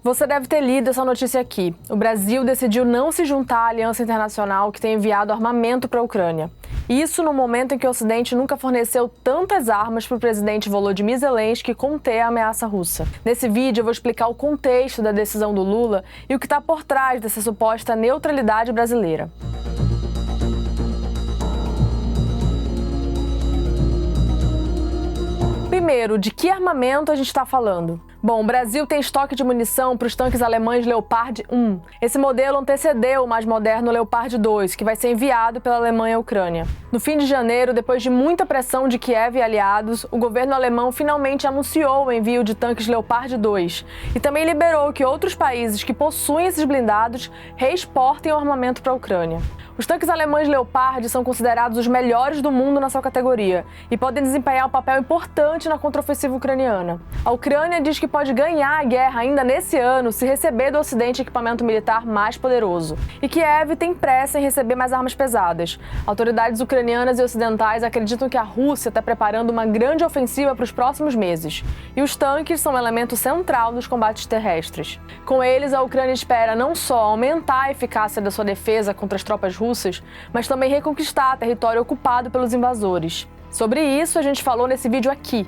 Você deve ter lido essa notícia aqui. O Brasil decidiu não se juntar à aliança internacional que tem enviado armamento para a Ucrânia. Isso no momento em que o Ocidente nunca forneceu tantas armas para o presidente Volodymyr Zelensky conter a ameaça russa. Nesse vídeo eu vou explicar o contexto da decisão do Lula e o que está por trás dessa suposta neutralidade brasileira. Primeiro, de que armamento a gente está falando? Bom, o Brasil tem estoque de munição para os tanques alemães Leopard 1. Esse modelo antecedeu o mais moderno Leopard 2, que vai ser enviado pela Alemanha à Ucrânia. No fim de janeiro, depois de muita pressão de Kiev e aliados, o governo alemão finalmente anunciou o envio de tanques Leopard 2 e também liberou que outros países que possuem esses blindados reexportem o armamento para a Ucrânia. Os tanques alemães Leopard são considerados os melhores do mundo na sua categoria e podem desempenhar um papel importante na contraofensiva ucraniana. A Ucrânia diz que pode ganhar a guerra ainda nesse ano se receber do Ocidente equipamento militar mais poderoso. E Kiev tem pressa em receber mais armas pesadas. Autoridades ucranianas e ocidentais acreditam que a Rússia está preparando uma grande ofensiva para os próximos meses. E os tanques são um elemento central nos combates terrestres. Com eles, a Ucrânia espera não só aumentar a eficácia da sua defesa contra as tropas russas, mas também reconquistar território ocupado pelos invasores. Sobre isso, a gente falou nesse vídeo aqui.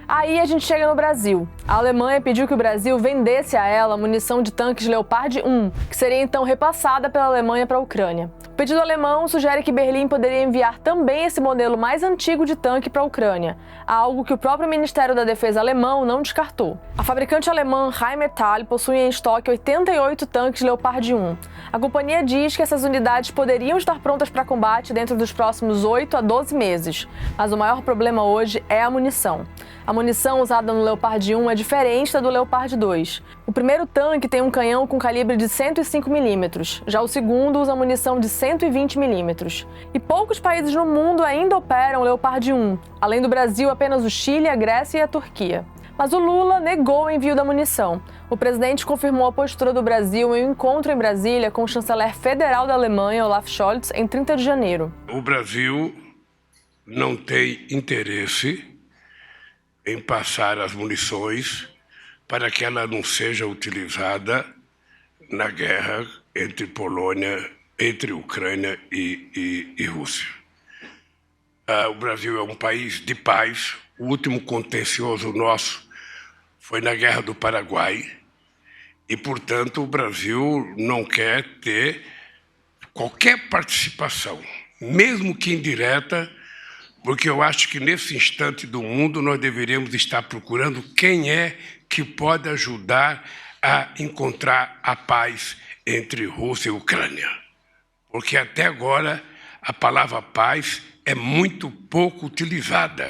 Aí a gente chega no Brasil. A Alemanha pediu que o Brasil vendesse a ela munição de tanques Leopard 1, que seria então repassada pela Alemanha para a Ucrânia. O pedido alemão sugere que Berlim poderia enviar também esse modelo mais antigo de tanque para a Ucrânia, algo que o próprio Ministério da Defesa alemão não descartou. A fabricante alemã Rheinmetall possui em estoque 88 tanques Leopard 1. A companhia diz que essas unidades poderiam estar prontas para combate dentro dos próximos 8 a 12 meses, mas o maior problema hoje é a munição. A munição usada no Leopard 1 é diferente da do Leopard 2. O primeiro tanque tem um canhão com calibre de 105 mm, já o segundo usa munição de 120 mm. E poucos países no mundo ainda operam o Leopard 1. Além do Brasil, apenas o Chile, a Grécia e a Turquia. Mas o Lula negou o envio da munição. O presidente confirmou a postura do Brasil em um encontro em Brasília com o chanceler federal da Alemanha, Olaf Scholz, em 30 de janeiro. O Brasil não tem interesse em passar as munições para que ela não seja utilizada na guerra entre Ucrânia e Rússia. O Brasil é um país de paz. O último contencioso nosso foi na Guerra do Paraguai e, portanto, o Brasil não quer ter qualquer participação, mesmo que indireta, porque eu acho que nesse instante do mundo nós deveríamos estar procurando quem é que pode ajudar a encontrar a paz entre Rússia e Ucrânia. Porque até agora a palavra paz é muito pouco utilizada.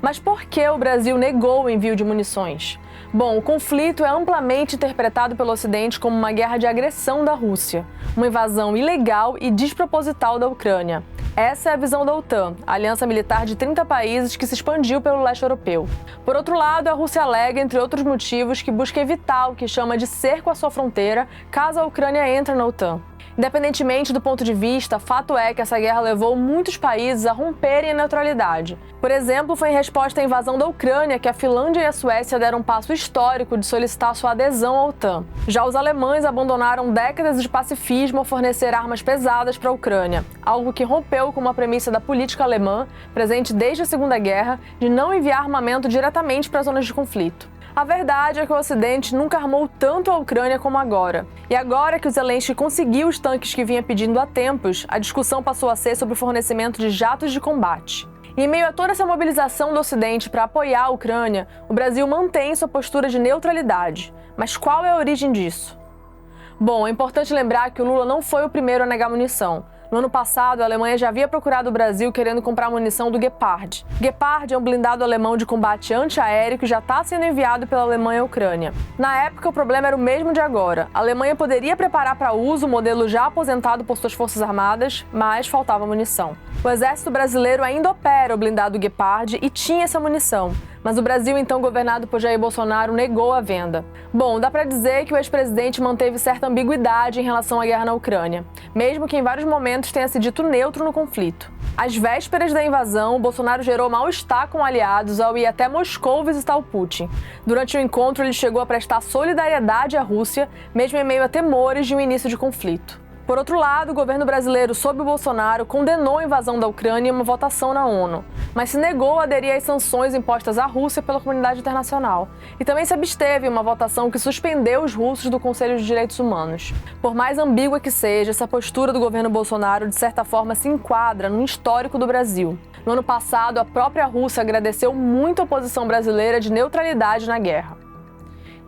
Mas por que o Brasil negou o envio de munições? Bom, o conflito é amplamente interpretado pelo Ocidente como uma guerra de agressão da Rússia, uma invasão ilegal e desproposital da Ucrânia. Essa é a visão da OTAN, a aliança militar de 30 países que se expandiu pelo leste europeu. Por outro lado, a Rússia alega, entre outros motivos, que busca evitar o que chama de cerco à sua fronteira caso a Ucrânia entre na OTAN. Independentemente do ponto de vista, fato é que essa guerra levou muitos países a romperem a neutralidade. Por exemplo, foi em resposta à invasão da Ucrânia que a Finlândia e a Suécia deram um passo histórico de solicitar sua adesão à OTAN. Já os alemães abandonaram décadas de pacifismo ao fornecer armas pesadas para a Ucrânia, algo que rompeu com uma premissa da política alemã, presente desde a Segunda Guerra, de não enviar armamento diretamente para zonas de conflito. A verdade é que o Ocidente nunca armou tanto a Ucrânia como agora. E agora que o Zelensky conseguiu os tanques que vinha pedindo há tempos, a discussão passou a ser sobre o fornecimento de jatos de combate. E em meio a toda essa mobilização do Ocidente para apoiar a Ucrânia, o Brasil mantém sua postura de neutralidade. Mas qual é a origem disso? Bom, é importante lembrar que o Lula não foi o primeiro a negar munição. No ano passado, a Alemanha já havia procurado o Brasil querendo comprar munição do Gepard. Gepard é um blindado alemão de combate antiaéreo que já está sendo enviado pela Alemanha à Ucrânia. Na época, o problema era o mesmo de agora. A Alemanha poderia preparar para uso o modelo já aposentado por suas forças armadas, mas faltava munição. O exército brasileiro ainda opera o blindado Gepard e tinha essa munição, mas o Brasil, então governado por Jair Bolsonaro, negou a venda. Bom, dá para dizer que o ex-presidente manteve certa ambiguidade em relação à guerra na Ucrânia, mesmo que em vários momentos tenha se dito neutro no conflito. Às vésperas da invasão, Bolsonaro gerou mal-estar com aliados ao ir até Moscou visitar o Putin. Durante o encontro, ele chegou a prestar solidariedade à Rússia, mesmo em meio a temores de um início de conflito. Por outro lado, o governo brasileiro, sob o Bolsonaro, condenou a invasão da Ucrânia em uma votação na ONU, mas se negou a aderir às sanções impostas à Rússia pela comunidade internacional. E também se absteve em uma votação que suspendeu os russos do Conselho de Direitos Humanos. Por mais ambígua que seja, essa postura do governo Bolsonaro, de certa forma, se enquadra no histórico do Brasil. No ano passado, a própria Rússia agradeceu muito a posição brasileira de neutralidade na guerra.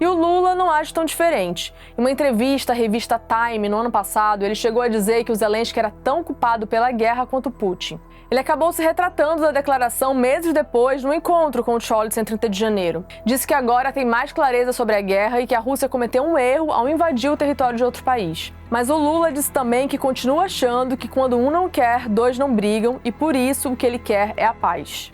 E o Lula não age tão diferente. Em uma entrevista à revista Time, no ano passado, ele chegou a dizer que o Zelensky era tão culpado pela guerra quanto Putin. Ele acabou se retratando da declaração meses depois, no encontro com o Scholz em 30 de janeiro. Disse que agora tem mais clareza sobre a guerra e que a Rússia cometeu um erro ao invadir o território de outro país. Mas o Lula disse também que continua achando que quando um não quer, dois não brigam e por isso o que ele quer é a paz.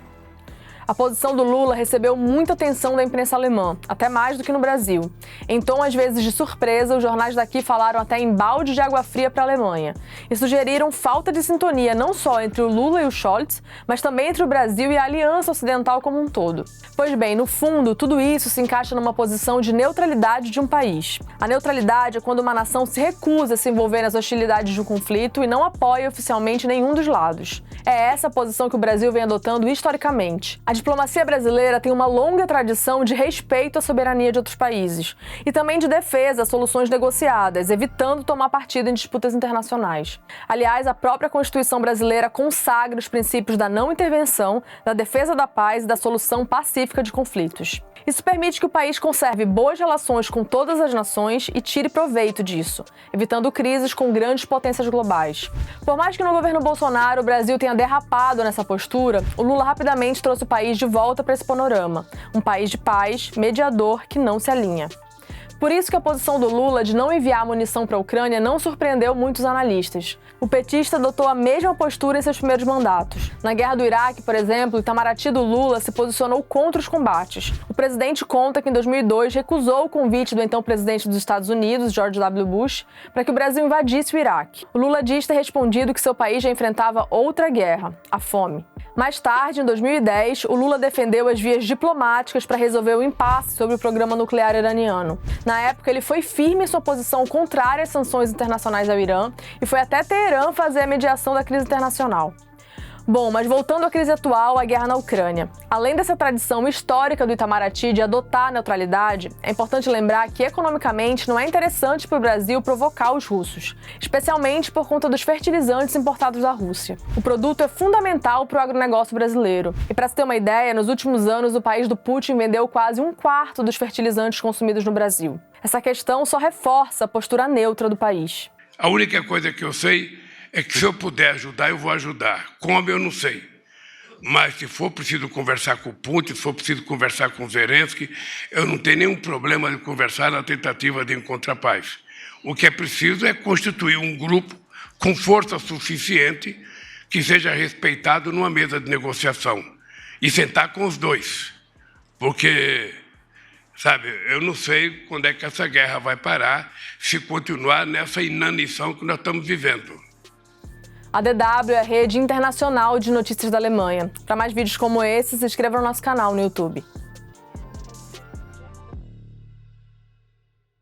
A posição do Lula recebeu muita atenção da imprensa alemã, até mais do que no Brasil. Em tom às vezes de surpresa, os jornais daqui falaram até em balde de água fria para a Alemanha e sugeriram falta de sintonia não só entre o Lula e o Scholz, mas também entre o Brasil e a Aliança Ocidental como um todo. Pois bem, no fundo, tudo isso se encaixa numa posição de neutralidade de um país. A neutralidade é quando uma nação se recusa a se envolver nas hostilidades de um conflito e não apoia oficialmente nenhum dos lados. É essa a posição que o Brasil vem adotando historicamente. A diplomacia brasileira tem uma longa tradição de respeito à soberania de outros países e também de defesa a soluções negociadas, evitando tomar partido em disputas internacionais. Aliás, a própria Constituição brasileira consagra os princípios da não intervenção, da defesa da paz e da solução pacífica de conflitos. Isso permite que o país conserve boas relações com todas as nações e tire proveito disso, evitando crises com grandes potências globais. Por mais que no governo Bolsonaro o Brasil tenha derrapado nessa postura, o Lula rapidamente trouxe o país de volta para esse panorama, um país de paz, mediador, que não se alinha. Por isso que a posição do Lula de não enviar munição para a Ucrânia não surpreendeu muitos analistas. O petista adotou a mesma postura em seus primeiros mandatos. Na guerra do Iraque, por exemplo, o Itamaraty do Lula se posicionou contra os combates. O presidente conta que em 2002 recusou o convite do então presidente dos Estados Unidos, George W. Bush, para que o Brasil invadisse o Iraque. O Lula diz ter respondido que seu país já enfrentava outra guerra, a fome. Mais tarde, em 2010, o Lula defendeu as vias diplomáticas para resolver o impasse sobre o programa nuclear iraniano. Na época, ele foi firme em sua posição contrária às sanções internacionais ao Irã e foi até Teherã fazer a mediação da crise internacional. Bom, mas voltando à crise atual, a guerra na Ucrânia. Além dessa tradição histórica do Itamaraty de adotar a neutralidade, é importante lembrar que economicamente não é interessante para o Brasil provocar os russos, especialmente por conta dos fertilizantes importados da Rússia. O produto é fundamental para o agronegócio brasileiro. E para se ter uma ideia, nos últimos anos o país do Putin vendeu quase 1/4 dos fertilizantes consumidos no Brasil. Essa questão só reforça a postura neutra do país. A única coisa que eu sei é que se eu puder ajudar, eu vou ajudar. Como, eu não sei. Mas se for preciso conversar com o Putin, se for preciso conversar com o Zelensky, eu não tenho nenhum problema de conversar na tentativa de encontrar paz. O que é preciso é constituir um grupo com força suficiente que seja respeitado numa mesa de negociação e sentar com os dois. Porque, sabe, eu não sei quando é que essa guerra vai parar se continuar nessa inanição que nós estamos vivendo. A DW é a rede internacional de notícias da Alemanha. Para mais vídeos como esse, se inscreva no nosso canal no YouTube.